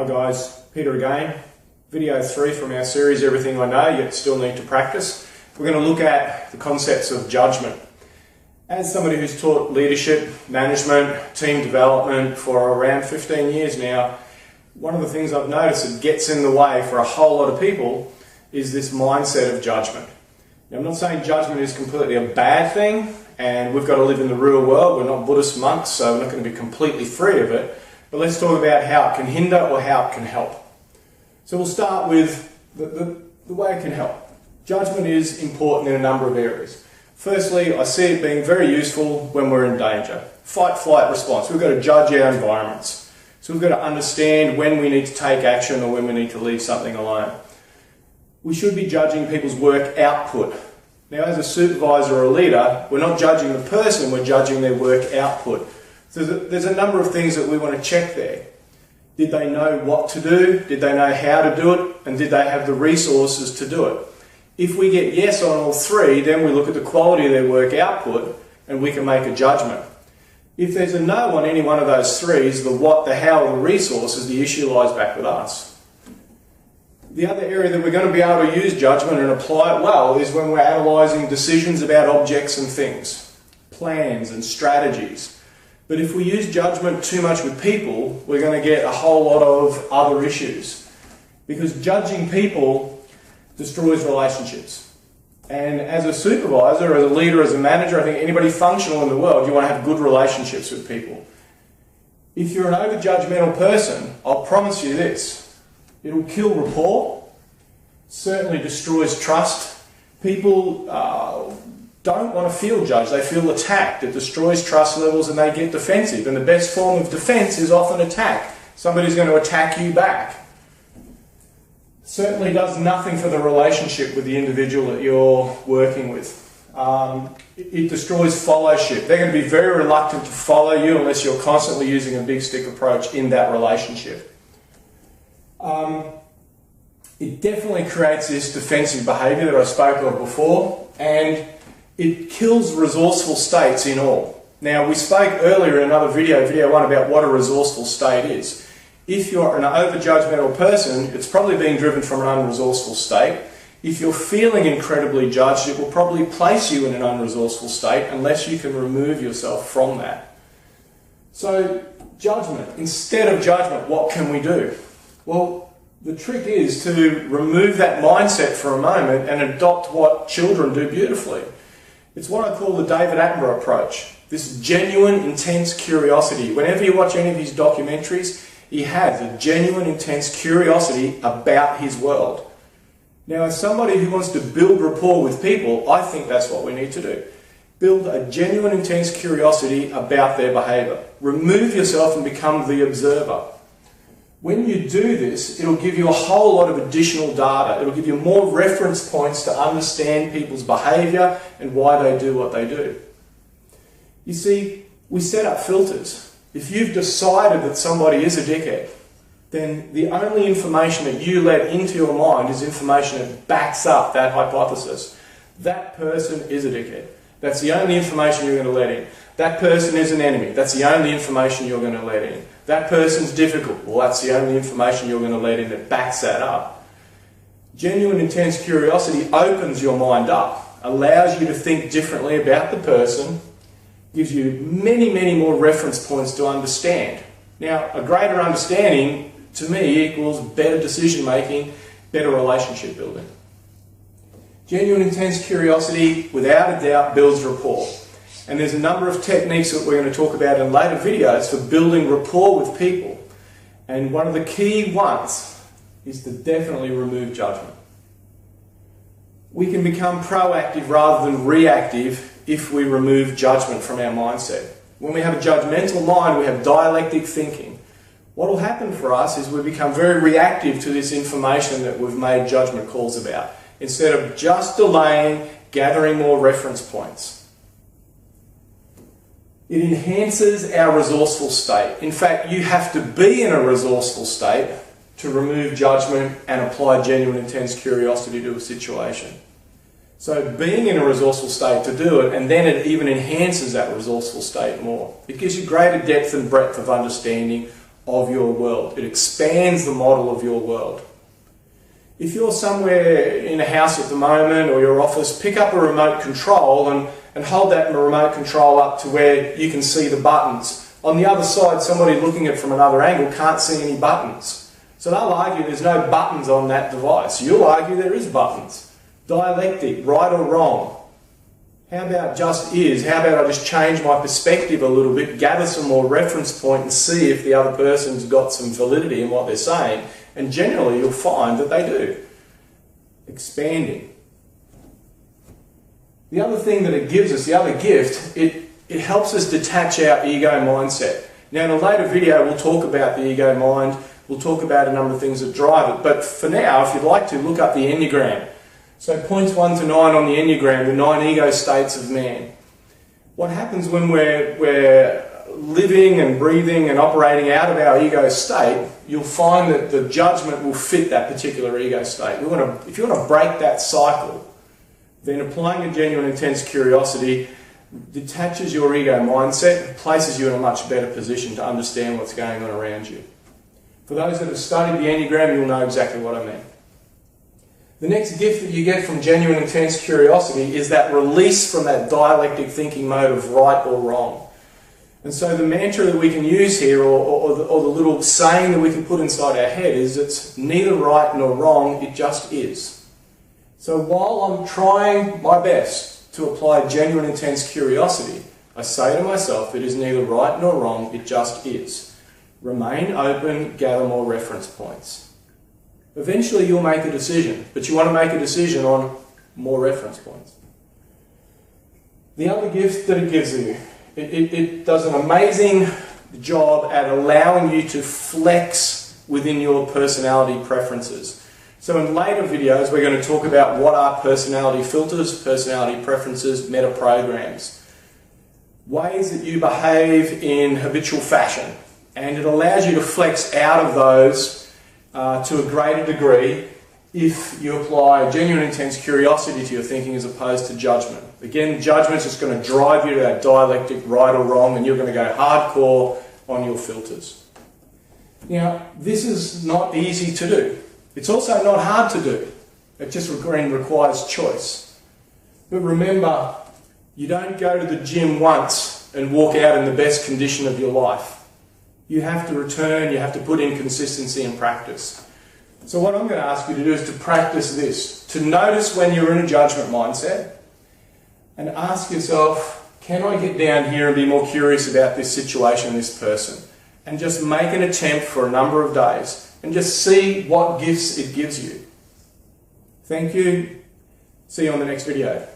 guys, Peter again. Video 3 from our series Everything I Know Yet Still Need to Practice. We're going to look at the concepts of judgment. As somebody who's taught leadership, management, team development for around 15 years now, one of the things I've noticed that gets in the way for a whole lot of people is this mindset of judgment. Now, I'm not saying judgment is completely a bad thing and we've got to live in the real world. We're not Buddhist monks, so we're not going to be completely free of it. But let's talk about how it can hinder or how it can help. So we'll start with the way it can help. Judgment is important in a number of areas. Firstly, I see it being very useful when we're in danger. Fight-flight response. We've got to judge our environments. So we've got to understand when we need to take action or when we need to leave something alone. We should be judging people's work output. Now, as a supervisor or a leader, we're not judging the person, we're judging their work output. So there's a number of things that we want to check there. Did they know what to do? Did they know how to do it? And did they have the resources to do it? If we get yes on all three, then we look at the quality of their work output and we can make a judgment. If there's a no on any one of those threes, the what, the how, the resources, the issue lies back with us. The other area that we're going to be able to use judgment and apply it well is when we're analysing decisions about objects and things, plans and strategies. But if we use judgment too much with people, we're going to get a whole lot of other issues. Because judging people destroys relationships. And as a supervisor, as a leader, as a manager, I think anybody functional in the world, you want to have good relationships with people. If you're an over-judgmental person, I'll promise you this. It'll kill rapport, certainly destroys trust. People don't want to feel judged, they feel attacked. It destroys trust levels and they get defensive. And the best form of defense is often attack. Somebody's going to attack you back. Certainly does nothing for the relationship with the individual that you're working with. It destroys followship. They're going to be very reluctant to follow you unless you're constantly using a big stick approach in that relationship. It definitely creates this defensive behaviour that I spoke of before, and it kills resourceful states in all. Now, we spoke earlier in another video 1, about what a resourceful state is. If you're an over-judgmental person, it's probably being driven from an unresourceful state. If you're feeling incredibly judged, it will probably place you in an unresourceful state unless you can remove yourself from that. So, judgment. Instead of judgment, what can we do? Well, the trick is to remove that mindset for a moment and adopt what children do beautifully. It's what I call the David Attenborough approach. This genuine, intense curiosity. Whenever you watch any of his documentaries, he has a genuine, intense curiosity about his world. Now, as somebody who wants to build rapport with people, I think that's what we need to do. Build a genuine, intense curiosity about their behaviour. Remove yourself and become the observer. When you do this, it'll give you a whole lot of additional data. It'll give you more reference points to understand people's behaviour and why they do what they do. You see, we set up filters. If you've decided that somebody is a dickhead, then the only information that you let into your mind is information that backs up that hypothesis. That person is a dickhead. That's the only information you're going to let in. That person is an enemy. That's the only information you're going to let in. That person's difficult. Well, that's the only information you're going to let in that backs that up. Genuine, intense curiosity opens your mind up, allows you to think differently about the person, gives you many, many more reference points to understand. Now, a greater understanding, to me, equals better decision making, better relationship building. Genuine, intense curiosity, without a doubt, builds rapport. And there's a number of techniques that we're going to talk about in later videos for building rapport with people. And one of the key ones is to definitely remove judgment. We can become proactive rather than reactive if we remove judgment from our mindset. When we have a judgmental mind, we have dialectic thinking. What will happen for us is we become very reactive to this information that we've made judgment calls about, instead of just delaying, gathering more reference points. It enhances our resourceful state. In fact, you have to be in a resourceful state to remove judgment and apply genuine, intense curiosity to a situation. So being in a resourceful state to do it, and then it even enhances that resourceful state more. It gives you greater depth and breadth of understanding of your world. It expands the model of your world. If you're somewhere in a house at the moment or your office, pick up a remote control and hold that remote control up to where you can see the buttons. On the other side, somebody looking at it from another angle can't see any buttons. So they'll argue there's no buttons on that device. You'll argue there is buttons. Dialectic, right or wrong. How about just is? How about I just change my perspective a little bit, gather some more reference point and see if the other person's got some validity in what they're saying. And generally you'll find that they do. Expanding. The other thing that it gives us, the other gift, it helps us detach our ego mindset. Now in a later video we'll talk about the ego mind, we'll talk about a number of things that drive it, but for now, if you'd like to, look up the Enneagram. So points 1 to 9 on the Enneagram, the 9 ego states of man. What happens when we're living and breathing and operating out of our ego state, you'll find that the judgment will fit that particular ego state. If you want to break that cycle, then applying a genuine intense curiosity detaches your ego mindset and places you in a much better position to understand what's going on around you. For those that have studied the Enneagram, you'll know exactly what I mean. The next gift that you get from genuine intense curiosity is that release from that dialectic thinking mode of right or wrong. And so the mantra that we can use here, or the little saying that we can put inside our head is, it's neither right nor wrong, it just is. So while I'm trying my best to apply genuine intense curiosity, I say to myself, it is neither right nor wrong, it just is. Remain open, gather more reference points. Eventually you'll make a decision, but you want to make a decision on more reference points. The other gift that it gives you, it does an amazing job at allowing you to flex within your personality preferences. So in later videos we're going to talk about what are personality filters, personality preferences, meta programs. Ways that you behave in habitual fashion, and it allows you to flex out of those to a greater degree if you apply genuine intense curiosity to your thinking as opposed to judgment. Again, judgment is just going to drive you to that dialectic right or wrong, and you're going to go hardcore on your filters. Now, this is not easy to do. It's also not hard to do. It just requires choice. But remember, you don't go to the gym once and walk out in the best condition of your life. You have to return, you have to put in consistency and practice. So what I'm going to ask you to do is to practice this, to notice when you're in a judgment mindset and ask yourself, can I get down here and be more curious about this situation, this person? And just make an attempt for a number of days and just see what gifts it gives you. Thank you. See you on the next video.